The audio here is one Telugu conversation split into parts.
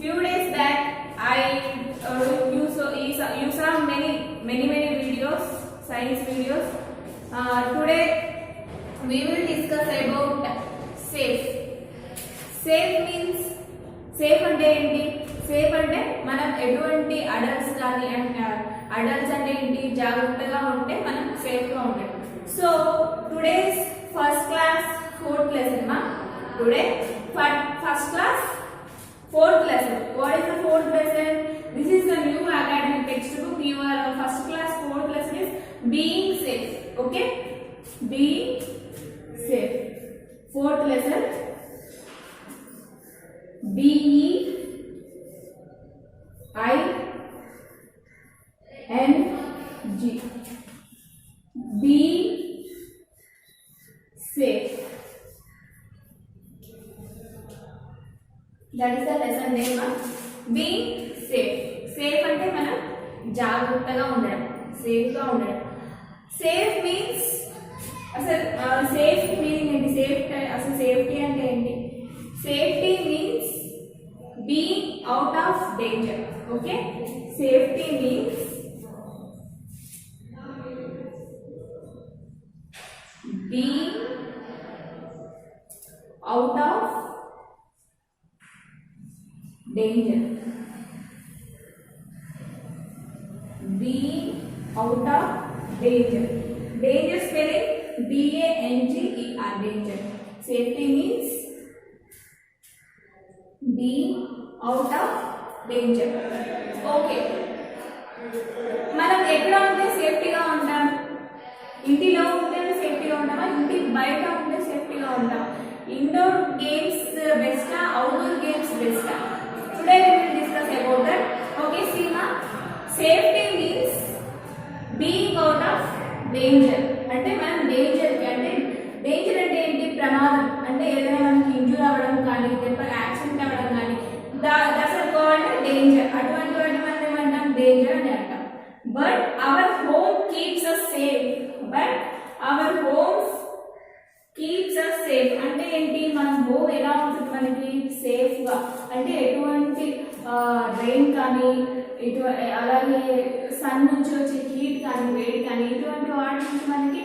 few days back I you saw many videos, science videos. Today we will discuss about safe. Safe means safe అంటే ఏంటి? సేఫ్ అంటే మనం ఎటువంటి అడల్ట్స్ కానీ అడల్ట్స్ అంటే ఏంటి, జాగ్రత్తగా ఉంటే మనం సేఫ్ గా ఉంటాం. So today's first class fourth lesson మా today first class fourth lesson. What is the fourth lesson? This is the new academic textbook. Your first class fourth lesson is being safe. Okay, being safe. Fourth lesson, BEING. Be safe. That is the lesson name. Being safe. Safe ante mana జాగ్రత్తగా ఉండడం, సేఫ్ గా ఉండడం. సేఫ్ మీన్స్ అసలు సేఫ్ మీనింగ్ ఏంటి? సేఫ్ అసలు సేఫ్టీ అంటే ఏంటి? Safety means being out of danger. Okay, safety means being out of danger. Being out of danger. Danger spelling DANGER. Danger. Safety means being out of danger. Okay. మనం ఎక్కడ ఉంటే సేఫ్టీగా ఉంటాం? ఇంటిలో ఉంటే సేఫ్టీగా ఉంటామా? ఇంటి బయట ఉంటే సేఫ్టీగా ఉంటాం? ఇండోర్ గేమ్స్ బెస్టా, అవుట్డోర్ గేమ్స్ బెస్టా? Today we will discuss about that. Okay, Seema, safety means being out of danger. అంటే మనం danger అంటే ఏంటి? ప్రమాదం అంటే ఏదైనా మనకి ఇంజూర్ అవ్వడం కానీ, దెబ్బ యాక్సిడెంట్ అవ్వడం కానీ, దట్స్ కాల్డ్ డేంజర్. అటువంటి వాటి మనం ఏమంటాం? డేంజర్ అని అంటాం. But our home keeps us safe. Keeps us safe అంటే ఏంటి? మన హోమ్ ఎలా ఉంటుంది మనకి? సేఫ్ గా అంటే ఎటువంటి రెయిన్ కానీ, అలాగే సన్ నుంచి వచ్చే హీట్ కానీ, వేడి కానీ, ఇటువంటి వాటి నుంచి మనకి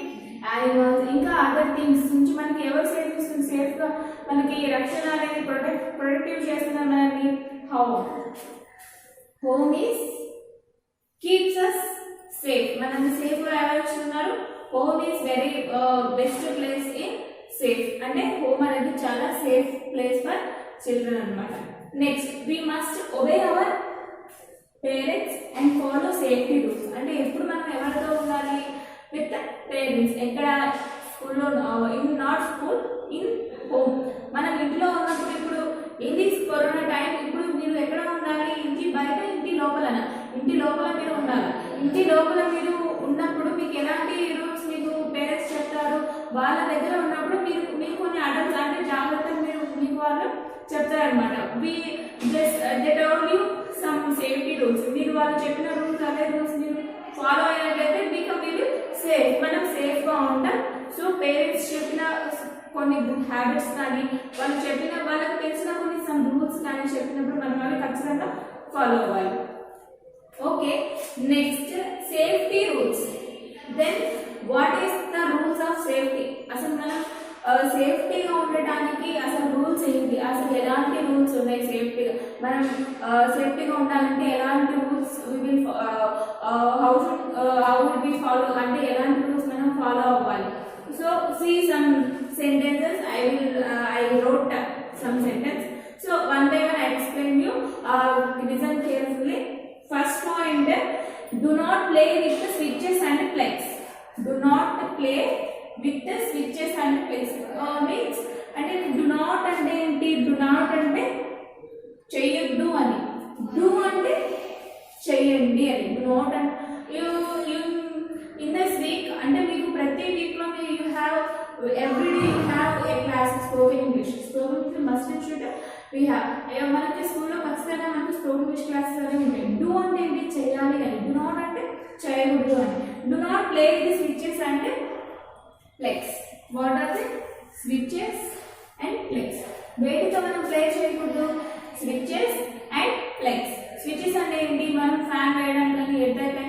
యానిమల్స్ ఇంకా అదర్ థింగ్స్ నుంచి మనకి ఎవరు సేఫ్ ఇస్తుంది? సేఫ్ గా మనకి రక్షణ అనేది ప్రొటెక్టివ్ చేస్తున్నారు మనల్ని. Home is keeps us safe. మనల్ని సేఫ్ గా ఎవరు ఇస్తున్నారు? Home is very best place in safe. అంటే హోమ్ అనేది చాలా సేఫ్ ప్లేస్ ఫర్ చిల్డ్రన్ అన్నమాట. Next, we must obey our parents and follow safety rules. అంటే ఎప్పుడు మనం ఎవరితో ఉండాలి? With parents. ఎక్కడ? స్కూల్లో, in not school, in home. మనం ఇంట్లో ఉన్నప్పుడు, ఇప్పుడు ఇన్ దిస్ కరోనా టైం ఇప్పుడు మీరు ఎక్కడ ఉండాలి? ఇంటి బయట, ఇంటి లోపలన? ఇంటి లోపల మీరు ఉండాలి. ఇంటి లోపల మీరు ఉన్నప్పుడు మీకు ఎలాంటి రూల్స్ మీకు పేరెంట్స్ చెప్తారు? వాళ్ళ దగ్గర ఉన్నప్పుడు మీకు కొన్ని అడల్ట్స్ అంటే జాగ్రత్తలు మీకు వాళ్ళు చెప్తారనమాట. They told you some safety rules. మీరు వాళ్ళు చెప్పిన రూల్స్, అదే రూల్స్ మీరు ఫాలో అయినట్లయితే మీకు సేఫ్, మనం సేఫ్ గా ఉంటాం. సో పేరెంట్స్ చెప్పిన కొన్ని గుడ్ హ్యాబిట్స్ కానీ, వాళ్ళు చెప్పిన వాళ్ళకి తెలిసిన కొన్ని సమ్ రూల్స్ కానీ చెప్పినప్పుడు మనం అవి ఖచ్చితంగా ఫాలో అవ్వాలి. Okay, next safety rules. Then what is the rules of safety? అసలు మనం సేఫ్టీగా ఉండటానికి అసలు రూల్స్ ఏంటి? అసలు ఎలాంటి రూల్స్ ఉన్నాయి సేఫ్టీగా? మనం సేఫ్టీగా ఉండాలంటే ఎలాంటి rules how will be follow? అంటే ఎలాంటి రూల్స్ మనం ఫాలో అవ్వాలి? So see some sentences. I wrote some sentence. So one by one I explain you. Listen carefully. First point, do not play with the switches and plugs. Do not play with the switches and plugs. Means అంటే do not అంటే ఏంటి? Do not అంటే చేయొద్దు అని, do అంటే చేయండి అని. Do not అంటే you in this week అంటే మీకు ప్రతి వీక్ లో you have every day you have a class spoken English. Spoken English must and should we have. మనకి స్కూల్లో ఖచ్చితంగా మనకు స్పోకెన్ ఇంగ్లీష్ క్లాసెస్ అనేవి ఉంటాయి. డూ అంటే ఏంటి? చేయాలి అని. డూ నాట్ అంటే చేయకూడదు అని. Do not play the switches అంటే plugs. What are the switches and plugs? వేటితో మనం ప్లే చేయకూడదు? Switches and plugs. స్విచెస్ అంటే ఏంటి? మనం ఫ్యాన్ వేయడానికి కానీ, ఏదైతే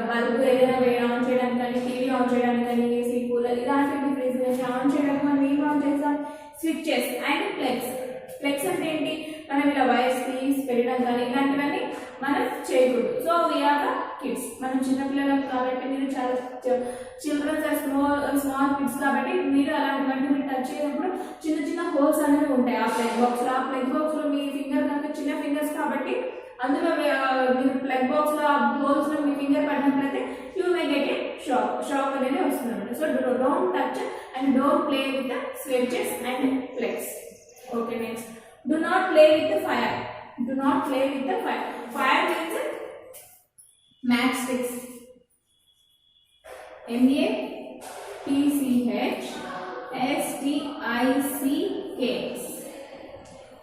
బల్బ్ ఏదైనా ఆన్ చేయడానికి కానీ, టీవీ ఆన్ చేయడానికి కానీ, ఏసీ కూలర్ ఇలాంటివి ఫ్రిడ్జ్ ఆన్ చేయడానికి మనం ఏం ఆన్ చేస్తాం? Switches and plugs. ప్లగ్స్ అంటే ఏంటి? మనం ఇలా వైర్స్ తీసి పెట్టడం కానీ ఇలాంటివన్నీ మనం చేయకూడదు. So we are the kids. మనం చిన్నపిల్లలం కాబట్టి, మీరు చాలా చిల్డ్రన్స్ ఆర్ స్మాల్ కిడ్స్ కాబట్టి మీరు అలాంటివన్నీ మీరు టచ్ చేసినప్పుడు చిన్న చిన్న హోల్స్ అనేవి ఉంటాయి ఆ ప్లగ్ బాక్స్ లో. ఆ ప్లగ్ బాక్స్ లో మీ ఫింగర్ కనుక చిన్న ఫింగర్స్ కాబట్టి అందులో మీరు ప్లగ్ బాక్స్ లో ఆ హోల్స్ లో మీ ఫింగర్ పడినట్లయితే you may get a shock అనేది వస్తుంది. So don't touch and don't play with the switches and plugs. Okay, next, do not play with the fire. Do not play with the fire. Fire means matchsticks. matchsticks.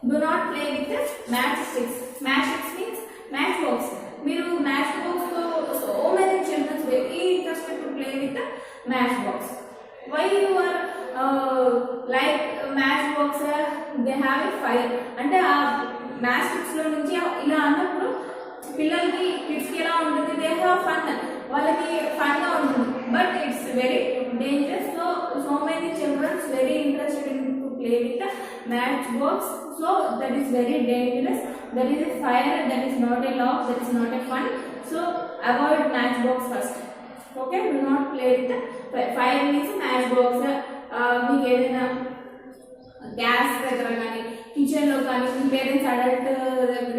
Do not play with the matchsticks. Matchsticks means matchbox. మీరు matchbox తో so many children very interested to play with the matchbox. Why you are like matchbox? They have a fire. అంటే ఆ matchsticks లో నుంచి ఇలా అన్నప్పుడు పిల్లలకి కిడ్స్కి ఎలా ఉంటుంది? They have fun. వాళ్ళకి ఫన్ గా ఉంటుంది. But it's very dangerous. So many children's very interested in to play with the matchbox. So that is very dangerous. That is a fire. That is not a love. That is not a fun. So avoid matchbox first. Okay, do not play with the fire means matchbox. మీకు ఏదైనా గ్యాస్ దగ్గర కానీ, కిచెన్లో కానీ, మీ పేరెంట్స్ అడల్ట్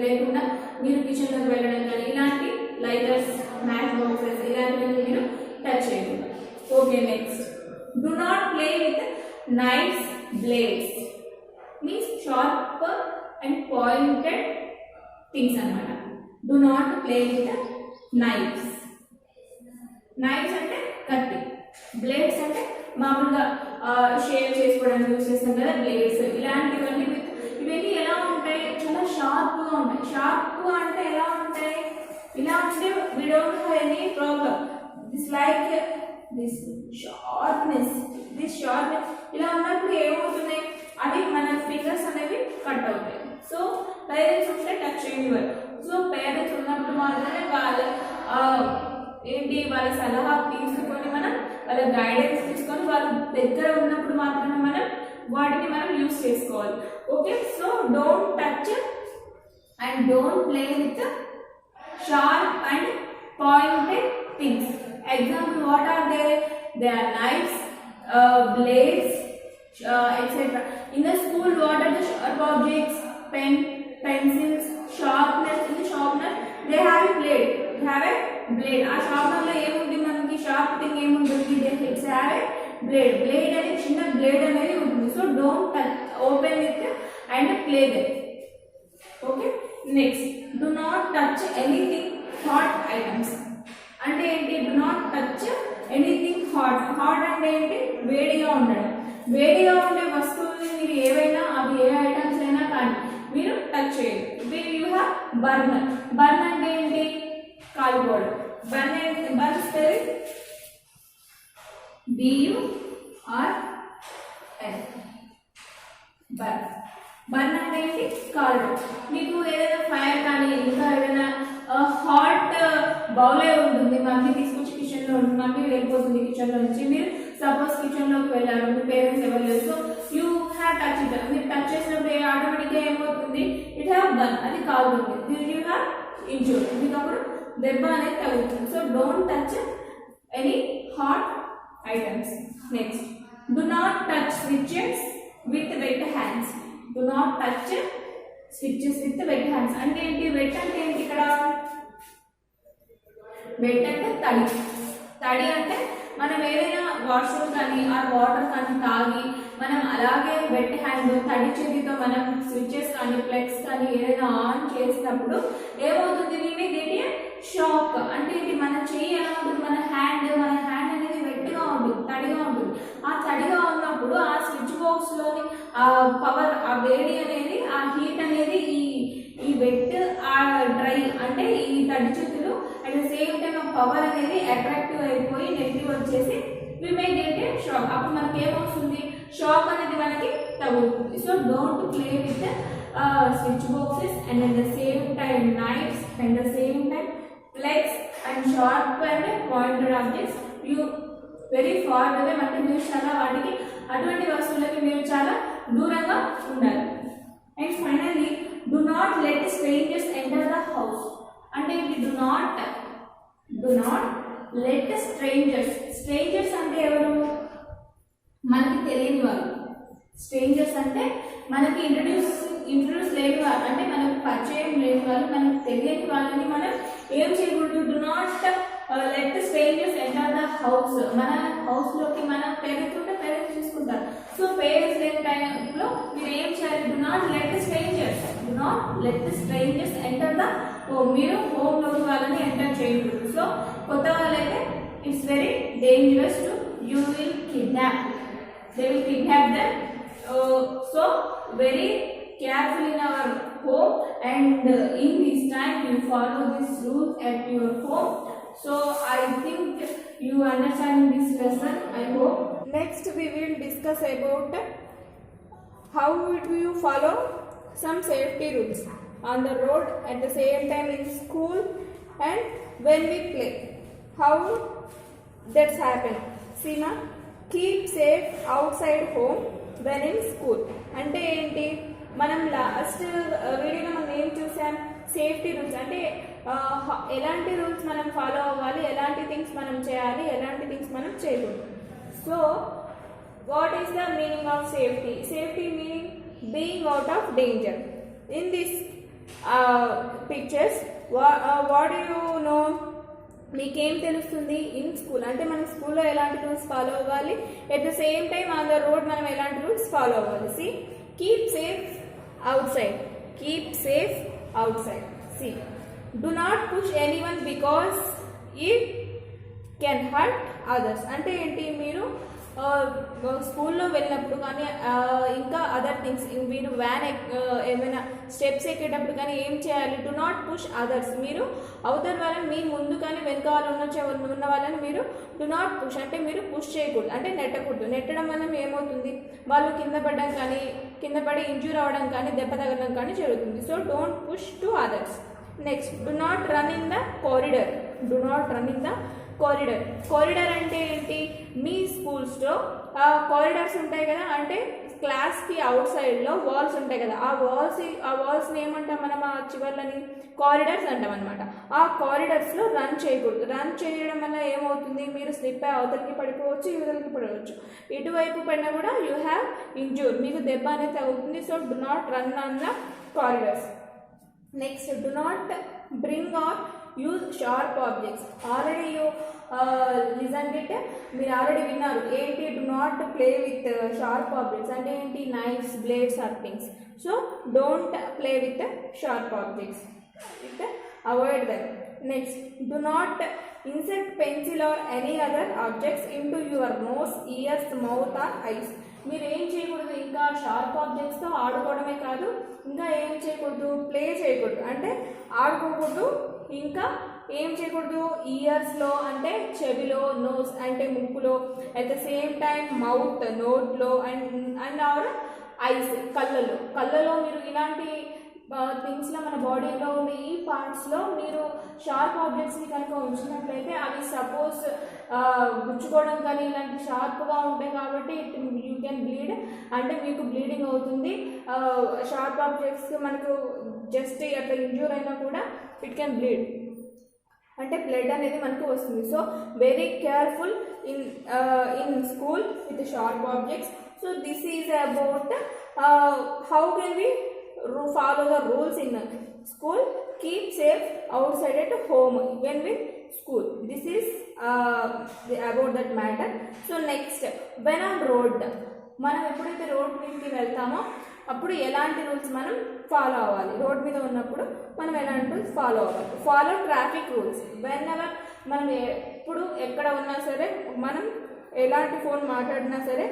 లేకుండా మీరు కిచెన్లోకి వెళ్ళడం కానీ ఇలాంటి లైటర్స్, మ్యాచ్ బాక్సెస్ ఇలాంటివన్నీ మీరు టచ్ చేయకూడదు. Okay, next, do not play with knives, blades means sharp and pointed things అనమాట. Do not play with knives. Knives అంటే కత్తి, బ్లేడ్స్ అంటే మామూలుగా షేవ్ చేసుకోవడానికి యూజ్ చేస్తాం కదా బ్లేడ్స్. ఇలాంటివన్నీ ఇవన్నీ ఎలా ఉంటాయి? చాలా షార్ప్గా ఉంటాయి. షార్ప్గా అంటే ఎలా ఉంటాయి? ఇలా ఉంటే we don't have any problem. This like this sharpness ఇలా ఉన్నప్పుడు ఏమవుతుంది? అది మన ఫింగర్స్ అనేవి కట్ అవుతాయి. సో పేరెంట్స్ ఉంటే టచ్ చేయనివ్వరు. సో పేరెంట్స్ ఉన్నప్పుడు మాత్రమే వాళ్ళ వాళ్ళ సలహా తీసుకొని మనం వాళ్ళ గైడెన్స్ తీసుకొని వాళ్ళ దగ్గర ఉన్నప్పుడు మాత్రమే మనం వాటిని మనం యూజ్ చేసుకోవాలి. Okay, so don't touch and don't play with sharp and pointed things. Example, what are they? They are knives, blades, etc. In the school, what are the sharp objects? Pen, pencils, sharpness. In the sharpener, they have a blade. They have a blade. ఆ sharpener లో ఏముంది? మనకి sharp thing ఏముంటుంది? They have a blade. Blade అనేది చిన్న blade అనేది ఉంటుంది. So don't touch, open it and play them. Okay, next, do not touch anything hot items. అంటే ఏంటి? do not touch anything hot. Hot అంటే ఏంటి? వేడిగా ఉండడం. వేడిగా ఉండే వస్తువుల్ని మీరు ఏవైనా, అవి ఏ ఐటమ్స్ అయినా కానీ మీరు టచ్ చేయరు. You have burner. బర్న్ అంటే ఏంటి? కాలిపోవడం. Burn spell BURN. Burn. Burn అంటే ఏంటి? కాలడం. మీకు ఏదైనా ఫైర్ కానీ ఇంకా ఏదైనా హాట్ బౌలే ఉంటుంది, మమ్మీ తీసుకొచ్చి కిచెన్లో ఉంటుంది, మమ్మీ వెళ్ళిపోతుంది కిచెన్లో నుంచి. మీరు సపోజ్ కిచెన్లోకి వెళ్ళారు, మీ పేరెంట్స్ ఎవరు లేదు, so you have touch it. మీరు టచ్ చేసినప్పుడు ఆటోమేటిక్గా ఏమవుతుంది? ఇట్ హ్యావ్ బర్న్, అది కాలుతుంది. యూ హ్యావ్ ఇంజూర్, మీకు అప్పుడు దెబ్బ అనేది తగ్గుతుంది. So don't touch any hot items. Next, do not touch switches with wet hands. Do not touch switches with wet hands. అంటే ఏంటి? వెట్ అంటే ఏంటి? ఇక్కడ వెట్ అంటే తడి. తడి అంటే మనం ఏదైనా వాష్రూమ్ కానీ ఆ వాటర్ కానీ తాగి మనం అలాగే వెట్ హ్యాండ్, తడి చేతితో మనం స్విచెస్ కానీ ప్లగ్స్ కానీ ఏదైనా ఆన్ చేసినప్పుడు ఏమవుతుంది? we get a shock. అంటే ఇది మన చెయ్యి ఎలా ఉంటుంది? మన హ్యాండ్ అనేది వెట్గా ఉంటుంది, తడిగా ఉంటుంది. ఆ తడిగా ఉన్నప్పుడు ఆ స్విచ్ బాక్స్ లోని ఆ పవర్, ఆ వేడి అనేది, ఆ హీట్ అనేది ఈ వెట్, ఆ డ్రై అంటే ఈ తడి చేతులు అట్ ద సేమ్ టైం ఆ పవర్ అనేది అట్రాక్టివ్ అయిపోయి నెగిటివ్ వచ్చేసి we may get a shock. అప్పుడు మనకి ఏమొస్తుంది? షాక్ అనేది మనకి తగులుతుంది. So don't play with switch boxes and at the same time knives and the same time plugs and sharp and pointed objects you very far away. అంటే మీరు చాలా వాటికి అటువంటి వస్తువులకి మీరు చాలా దూరంగా ఉండాలి. And finally do not let strangers enter the house. అంటే డు నాట్ లెట్ స్ట్రేంజర్స్ అంటే ఎవరు? మనకి తెలియని వాళ్ళు. స్ట్రేంజర్స్ అంటే మనకి ఇంట్రడ్యూస్ లేని వాళ్ళు, అంటే మనకు పరిచయం లేని వాళ్ళు, మనకు తెలియని వాళ్ళని మనం ఏం చేయకూడదు? Do not let strangers enter the house. మన హౌస్ లోకి మన పేరెంట్స్ ఉంటే పేరెంట్స్ చూసుకుంటారు. సో పేరెంట్స్ లేని టైంలో మీరు ఏం చేయాలి? Do not let strangers enter the home. మీరు హోమ్ లోకి వాళ్ళని ఎంటర్ చేయకూడదు. సో కొత్త వాళ్ళైతే it's very dangerous to you will kidnap. They will kidnap them. So very careful in our home, and in this time you follow this rule at your home. So I think you understand this lesson, I hope. Next we will discuss about how do you follow some safety rules on the road, at the same time in school, and when we play. How that's happen? Seema, keep safe out side home when in school. అంటే ఏంటి? మనం లాస్ట్ వీడియోలో మనం ఏం చూసాం? సేఫ్టీ రూల్స్ అంటే ఎలాంటి రూల్స్ మనం ఫాలో అవ్వాలి, ఎలాంటి థింగ్స్ మనం చేయాలి, ఎలాంటి థింగ్స్ మనం చేయకూడదు. So what is the meaning of safety? Safety meaning being out of danger. In this pictures what you know? మీకేం తెలుస్తుంది? ఇన్ స్కూల్ అంటే మనం స్కూల్లో ఎలాంటి రూల్స్ ఫాలో అవ్వాలి, at the same time on the road మనం ఎలాంటి రూల్స్ ఫాలో అవ్వాలి. See keep safe outside. See do not push anyone because it can hurt others. అంటే ఏంటి? మీరు స్కూల్లో వెళ్ళినప్పుడు కానీ ఇంకా అదర్ థింగ్స్, మీరు వ్యాన్ ఏమైనా స్టెప్స్ ఎక్కేటప్పుడు కానీ ఏం చేయాలి? Do not push others. మీరు అవతల వాళ్ళని మీ ముందు కానీ వెనక వాళ్ళు ఉన్న వాళ్ళని మీరు డు నాట్ పుష్ అంటే మీరు పుష్ చేయకూడదు, అంటే నెట్టకూడదు. నెట్టడం వల్ల ఏమవుతుంది? వాళ్ళు కింద పడి ఇంజ్యూర్ అవ్వడం కానీ దెబ్బ తగలడం కానీ జరుగుతుంది. So don't push to others. Next do not run in the corridor. Corridor అంటే ఏంటి? మీ స్కూల్స్లో కారిడార్స్ ఉంటాయి కదా, అంటే క్లాస్కి అవుట్ సైడ్లో వాల్స్ ఉంటాయి కదా, ఆ వాల్స్ని ఏమంటాం మనం? ఆ చివర్లని కారిడార్స్ అంటాం అనమాట. ఆ కారిడార్స్లో రన్ చేయకూడదు. రన్ చేయడం వల్ల ఏమవుతుంది? మీరు స్లిప్ అయ్యి అవతలికి పడిపోవచ్చు, యువతలకి పడవచ్చు. ఇటువైపు పడినా కూడా యూ హ్యావ్ ఇంజ్యూర్, మీకు దెబ్బ అనేది తగ్గుతుంది. So do not run on the corridors. Next do not bring or use sharp objects. Already you listen it, మీరు ఆల్రెడీ విన్నారు ఏంటి? Do not play with sharp objects అంటే ఏంటి? Knives, blades or things. So don't play with sharp objects, avoid them. Next do not insert pencil or any other objects in to your nose, ears, mouth or eyes. మీరు ఏం చేయకూడదు? ఇంకా షార్ప్ ఆబ్జెక్ట్స్తో ఆడుకోవడమే కాదు, ఇంకా ఏం చేయకూడదు? ప్లే చేయకూడదు, అంటే ఆడుకోకూడదు. ఇంకా ఏం చేయకూడదు? ఇయర్స్లో అంటే చెవిలో, నోస్ అంటే ముక్కులో, at the same time mouth నోట్లో, అండ్ అవర్ ఐస్ కళ్ళలో మీరు ఇలాంటి థింగ్స్లో మన బాడీలో ఉండే ఈ పార్ట్స్లో మీరు షార్ప్ ఆబ్జెక్ట్స్ని కనుక ఉంచినట్లయితే అవి సపోజ్ గుచ్చుకోవడం కానీ ఇలాంటి షార్ప్గా ఉంటాయి కాబట్టి యూ కెన్ బ్లీడ్, అంటే మీకు బ్లీడింగ్ అవుతుంది. షార్ప్ ఆబ్జెక్ట్స్ మనకు జస్ట్ అట్లా ఇంజ్యూర్ అయినా కూడా ఇట్ కెన్ బ్లీడ్, అంటే బ్లడ్ అనేది మనకు వస్తుంది. So very careful in school with sharp objects. So this is about how can we follow the rules in school. Keep safe outside at home when with school. This is about that matter. So next, when on road, మనం ఎప్పుడైతే రోడ్ మీదకి వెళ్తామో అప్పుడు ఎలాంటి రూల్స్ మనం ఫాలో అవ్వాలి? రోడ్ మీద ఉన్నప్పుడు మనం ఎలాంటి రూల్స్ ఫాలో అవ్వాలి? Follow traffic rules. When ever మనం ఎప్పుడు ఎక్కడ ఉన్నా సరే, మనం ఎలాంటి ఫోన్ మాట్లాడినా సరే,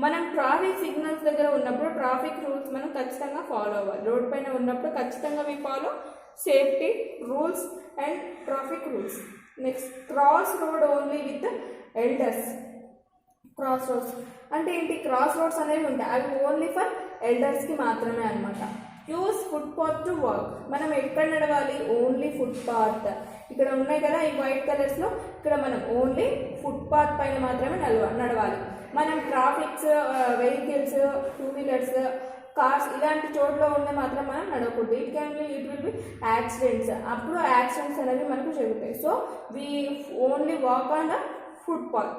మనం ట్రాఫిక్ సిగ్నల్స్ దగ్గర ఉన్నప్పుడు ట్రాఫిక్ రూల్స్ మనం ఖచ్చితంగా ఫాలో అవ్వాలి. రోడ్ పైన ఉన్నప్పుడు ఖచ్చితంగా we follow safety rules and traffic rules. Next, cross road only with elders. Cross roads అంటే ఏంటి? క్రాస్ రోడ్స్ అనేవి ఉంటాయి, అవి ఓన్లీ ఫర్ ఎల్డర్స్కి మాత్రమే అనమాట. Use foot path to walk. మనం ఎక్కడ నడవాలి? Only foot path. ఇక్కడ ఉన్నాయి కదా ఈ వైట్ కలర్స్లో, ఇక్కడ మనం ఓన్లీ ఫుట్ పాత్ పైన మాత్రమే నడవాలి. మనం traffics, vehicles, two wheelers, cars ఇలాంటి చోట్ల ఉండే మాత్రం మనం నడవకూడదు. It will be accidents. అప్పుడు యాక్సిడెంట్స్ అనేవి మనకు జరుగుతాయి. So we only walk on the foot path.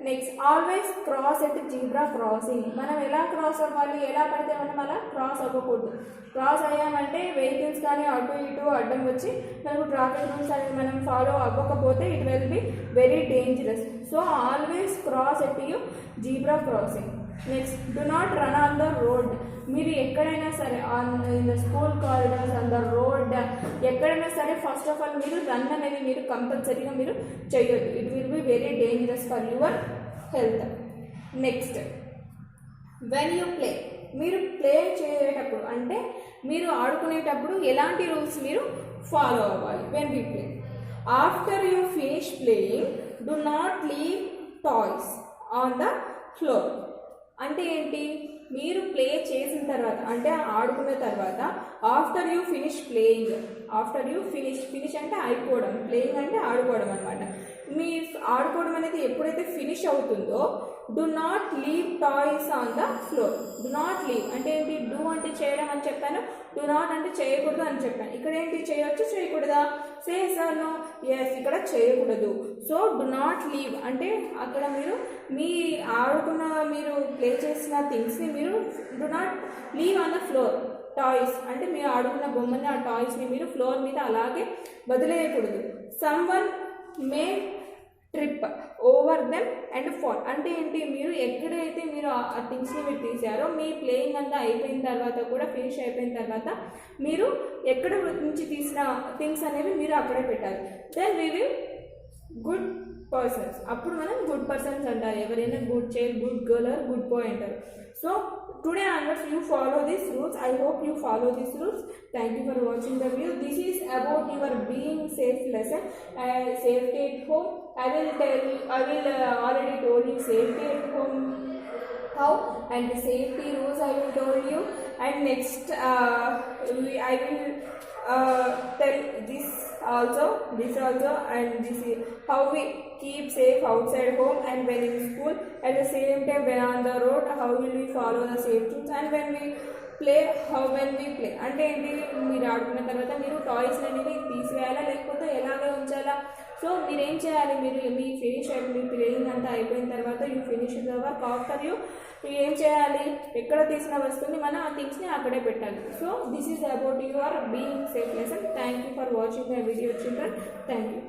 Next, always cross at zebra crossing. మనం ఎలా క్రాస్ అవ్వాలి? ఎలా పడితే మనం అలా క్రాస్ అవ్వకూడదు. క్రాస్ అయ్యామంటే వెహికల్స్ కానీ అటు ఇటు అడ్డం వచ్చి మనకు ట్రాఫిక్ రూల్స్ అనేది మనం ఫాలో అవ్వకపోతే it will be very dangerous. So always cross at you zebra crossing. Next, do not run on the road. మీరు ఎక్కడైనా సరే in the school corridors, on the road, ఎక్కడైనా సరే ఫస్ట్ ఆఫ్ ఆల్ మీరు రన్ అనేది మీరు కంపల్సరీగా మీరు చేయొద్దు. It will be very dangerous for your health. Next, when you play. మీరు ప్లే చేసేటప్పుడు అంటే మీరు ఆడుకునేటప్పుడు ఎలాంటి రూల్స్ మీరు ఫాలో అవ్వాలి? When we play, after you finish playing do not leave toys on the floor. అంటే ఏంటి? మీరు ప్లే చేసిన తర్వాత అంటే ఆడుకున్న తర్వాత after you finish playing, after you finish అంటే అయిపోవడం, ప్లేయింగ్ అంటే ఆడుకోవడం అనమాట. మీ ఆడుకోవడం అనేది ఎప్పుడైతే ఫినిష్ అవుతుందో do not leave toys on the floor. Do not leave అంటే ఏంటి? డూ అంటే చేయడం అని చెప్పాను, డు నాట్ అంటే చేయకూడదు అని చెప్పాను. ఇక్కడ ఏంటి? చేయొచ్చు, చేయకూడదా? సే సార్ నో. ఎస్, ఇక్కడ చేయకూడదు. సో డు నాట్ లీవ్ అంటే అక్కడ మీరు మీ ఆడుకున్న మీరు ప్లే చేసిన థింగ్స్ని మీరు do not leave on the floor. Toys అంటే మీరు ఆడుకున్న బొమ్మని, ఆ టాయ్స్ని మీరు ఫ్లోర్ మీద అలాగే వదిలేయకూడదు. Someone may trip over them and fall అంటే ఏంటి? మీరు ఎక్కడైతే మీరు ఆ థింగ్స్ని మీరు తీసారో మీ ప్లేయింగ్ అంతా అయిపోయిన తర్వాత కూడా, ఫినిష్ అయిపోయిన తర్వాత మీరు ఎక్కడ నుంచి తీసిన థింగ్స్ అనేవి మీరు అక్కడే పెట్టాలి. Then we will good persons. అప్పుడు మనం గుడ్ పర్సన్స్ అంటారు. ఎవరైనా good child, good girl or good boy అంటారు. So today onwards you follow these rules. I hope you follow these rules. Thank you for watching the video. This is about your being safe lesson. Safety at home. I will already told you safety at home how, and the safety rules I will told you. And next I will tell this also, and this is how we keep safe outside home and when in school. At the same time, when on the road, how will we follow the safe rules, and when we play, when we play అంటే ఏంటి? మీరు ఆడుకున్న తర్వాత మీరు టాయ్స్ అనేవి తీసివేయాలా లేకపోతే ఎలాగే ఉంచాలా? సో మీరేం చేయాలి? మీరు మీ ఫినిష్ మీ ప్లేయింగ్ అంతా అయిపోయిన తర్వాత you finish the work. After you ఏం చేయాలి? ఎక్కడ తీసిన వస్తువుని మనం ఆ థింగ్స్ని అక్కడే పెట్టాలి. So this is about your being safe lesson. Thank you for watching the video children. Thank you.